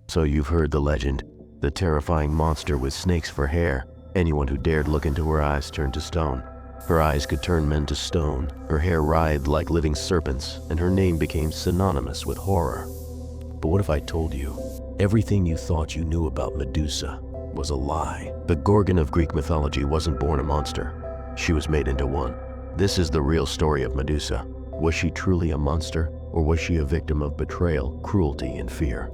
So you've heard the legend, the terrifying monster with snakes for hair. Anyone who dared look into her eyes turned to stone. Her eyes could turn men to stone, her hair writhed like living serpents, and her name became synonymous with horror. But what if I told you, everything you thought you knew about Medusa was a lie? The Gorgon of Greek mythology wasn't born a monster. She was made into one. This is the real story of Medusa. Was she truly a monster, or was she a victim of betrayal, cruelty, and fear?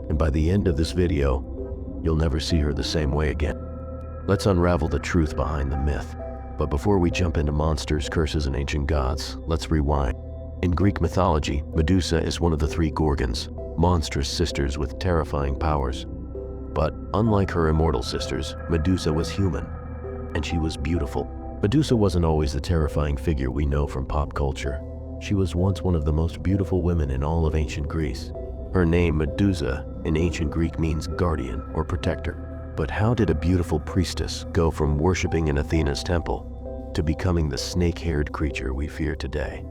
And by the end of this video, you'll never see her the same way again. Let's unravel the truth behind the myth. But before we jump into monsters, curses, and ancient gods, let's rewind. In Greek mythology, Medusa is one of the three Gorgons, monstrous sisters with terrifying powers. But unlike her immortal sisters, Medusa was human, and she was beautiful. Medusa wasn't always the terrifying figure we know from pop culture. She was once one of the most beautiful women in all of ancient Greece. Her name, Medusa, in ancient Greek means guardian or protector. But how did a beautiful priestess go from worshipping in Athena's temple to becoming the snake-haired creature we fear today?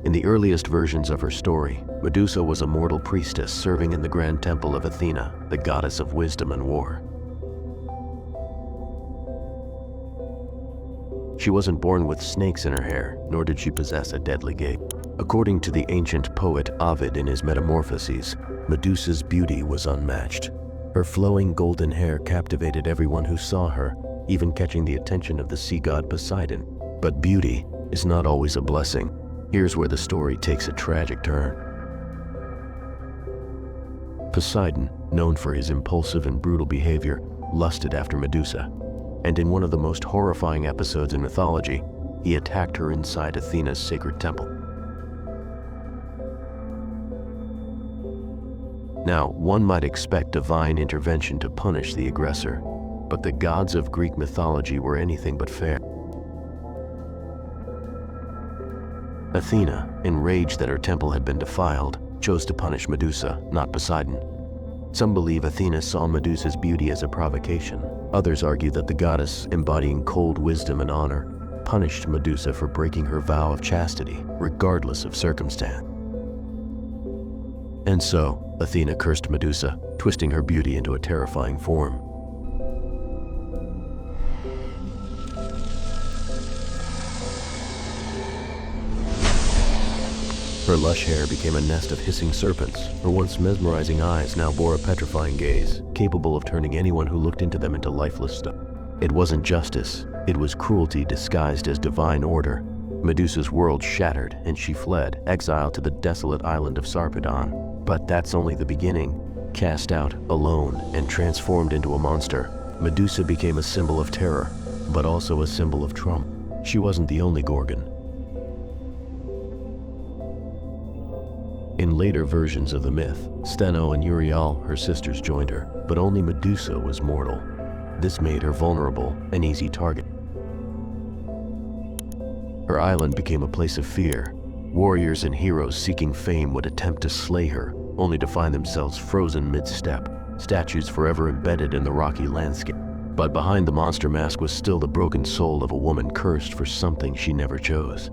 In the earliest versions of her story, Medusa was a mortal priestess serving in the grand temple of Athena, the goddess of wisdom and war. She wasn't born with snakes in her hair, nor did she possess a deadly gaze. According to the ancient poet Ovid in his Metamorphoses, Medusa's beauty was unmatched. Her flowing golden hair captivated everyone who saw her, even catching the attention of the sea god Poseidon. But beauty is not always a blessing. Here's where the story takes a tragic turn. Poseidon, known for his impulsive and brutal behavior, lusted after Medusa. And in one of the most horrifying episodes in mythology, he attacked her inside Athena's sacred temple. Now, one might expect divine intervention to punish the aggressor, but the gods of Greek mythology were anything but fair. Athena, enraged that her temple had been defiled, chose to punish Medusa, not Poseidon. Some believe Athena saw Medusa's beauty as a provocation. Others argue that the goddess, embodying cold wisdom and honor, punished Medusa for breaking her vow of chastity, regardless of circumstance. And so, Athena cursed Medusa, twisting her beauty into a terrifying form. Her lush hair became a nest of hissing serpents. Her once mesmerizing eyes now bore a petrifying gaze, capable of turning anyone who looked into them into lifeless stone. It wasn't justice, it was cruelty disguised as divine order. Medusa's world shattered, and she fled, exiled to the desolate island of Sarpedon. But that's only the beginning. Cast out, alone, and transformed into a monster, Medusa became a symbol of terror, but also a symbol of trauma. She wasn't the only Gorgon. In later versions of the myth, Steno and Uriel, her sisters, joined her, but only Medusa was mortal. This made her vulnerable, an easy target. Her island became a place of fear. Warriors and heroes seeking fame would attempt to slay her, only to find themselves frozen mid-step, statues forever embedded in the rocky landscape. But behind the monster mask was still the broken soul of a woman cursed for something she never chose.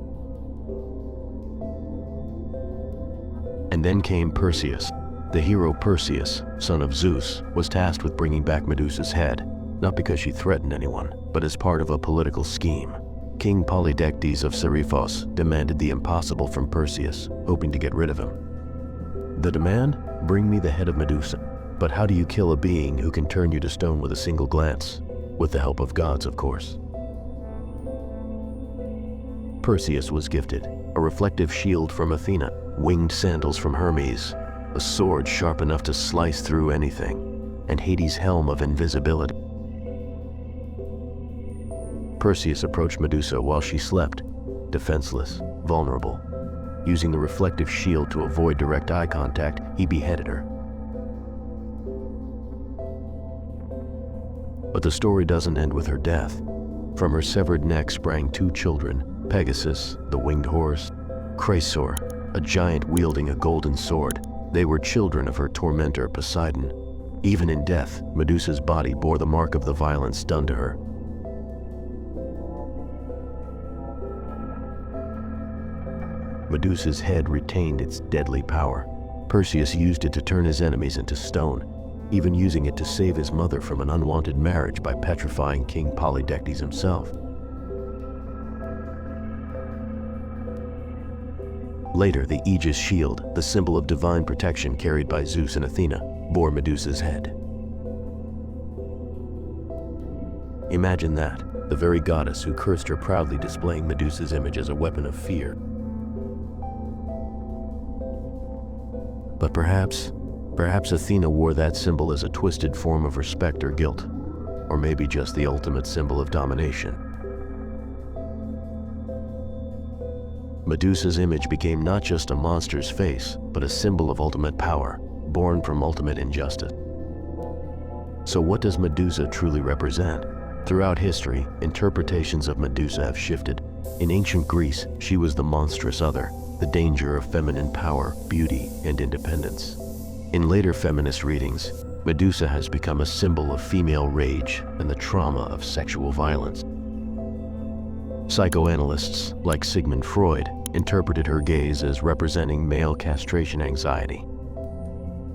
And then came Perseus. The hero Perseus, son of Zeus, was tasked with bringing back Medusa's head, not because she threatened anyone, but as part of a political scheme. King Polydectes of Seriphos demanded the impossible from Perseus, hoping to get rid of him. The demand? Bring me the head of Medusa. But how do you kill a being who can turn you to stone with a single glance? With the help of gods, of course. Perseus was gifted a reflective shield from Athena, winged sandals from Hermes, a sword sharp enough to slice through anything, and Hades' helm of invisibility. Perseus approached Medusa while she slept, defenseless, vulnerable. Using the reflective shield to avoid direct eye contact, he beheaded her. But the story doesn't end with her death. From her severed neck sprang two children, Pegasus, the winged horse, Chrysaor, a giant wielding a golden sword. They were children of her tormentor Poseidon. Even in death, Medusa's body bore the mark of the violence done to her. Medusa's head retained its deadly power, Perseus used it to turn his enemies into stone, even using it to save his mother from an unwanted marriage by petrifying King Polydectes himself. Later, the Aegis shield, the symbol of divine protection carried by Zeus and Athena, bore Medusa's head. Imagine that, the very goddess who cursed her proudly displaying Medusa's image as a weapon of fear. But perhaps Athena wore that symbol as a twisted form of respect or guilt, or maybe just the ultimate symbol of domination. Medusa's image became not just a monster's face, but a symbol of ultimate power, born from ultimate injustice. So what does Medusa truly represent? Throughout history, interpretations of Medusa have shifted. In ancient Greece, she was the monstrous other, the danger of feminine power, beauty, and independence. In later feminist readings, Medusa has become a symbol of female rage and the trauma of sexual violence. Psychoanalysts like Sigmund Freud interpreted her gaze as representing male castration anxiety.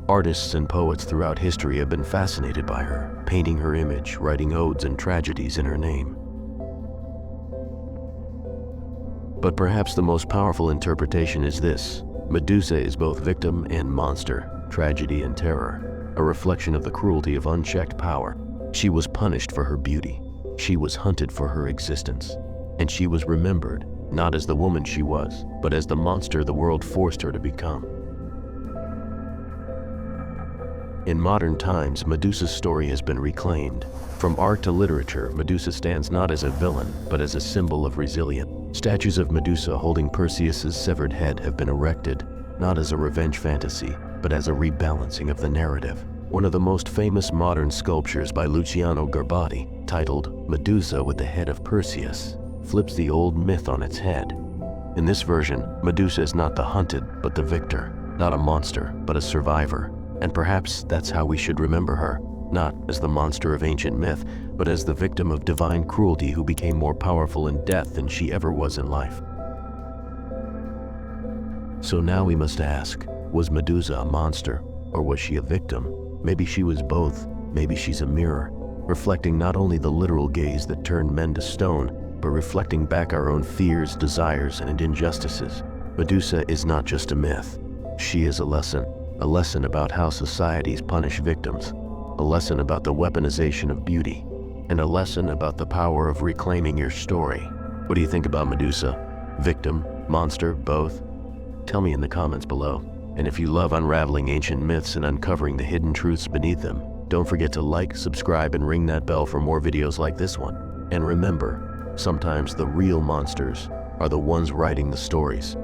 Artists and poets throughout history have been fascinated by her, painting her image, writing odes and tragedies in her name. But perhaps the most powerful interpretation is this: Medusa is both victim and monster, tragedy and terror, a reflection of the cruelty of unchecked power. She was punished for her beauty, she was hunted for her existence, and she was remembered not as the woman she was, but as the monster the world forced her to become. In modern times, Medusa's story has been reclaimed. From art to literature, Medusa stands not as a villain, but as a symbol of resilience. Statues of Medusa holding Perseus's severed head have been erected, not as a revenge fantasy, but as a rebalancing of the narrative. One of the most famous modern sculptures by Luciano Garbati, titled Medusa with the Head of Perseus, flips the old myth on its head. In this version, Medusa is not the hunted, but the victor, not a monster, but a survivor. And perhaps that's how we should remember her, not as the monster of ancient myth, but as the victim of divine cruelty who became more powerful in death than she ever was in life. So now we must ask, was Medusa a monster, or was she a victim? Maybe she was both. Maybe she's a mirror, reflecting not only the literal gaze that turned men to stone, but reflecting back our own fears, desires, and injustices. Medusa is not just a myth. She is a lesson about how societies punish victims, a lesson about the weaponization of beauty, and a lesson about the power of reclaiming your story. What do you think about Medusa? Victim, monster, both? Tell me in the comments below. And if you love unraveling ancient myths and uncovering the hidden truths beneath them, don't forget to like, subscribe, and ring that bell for more videos like this one. And remember, sometimes the real monsters are the ones writing the stories.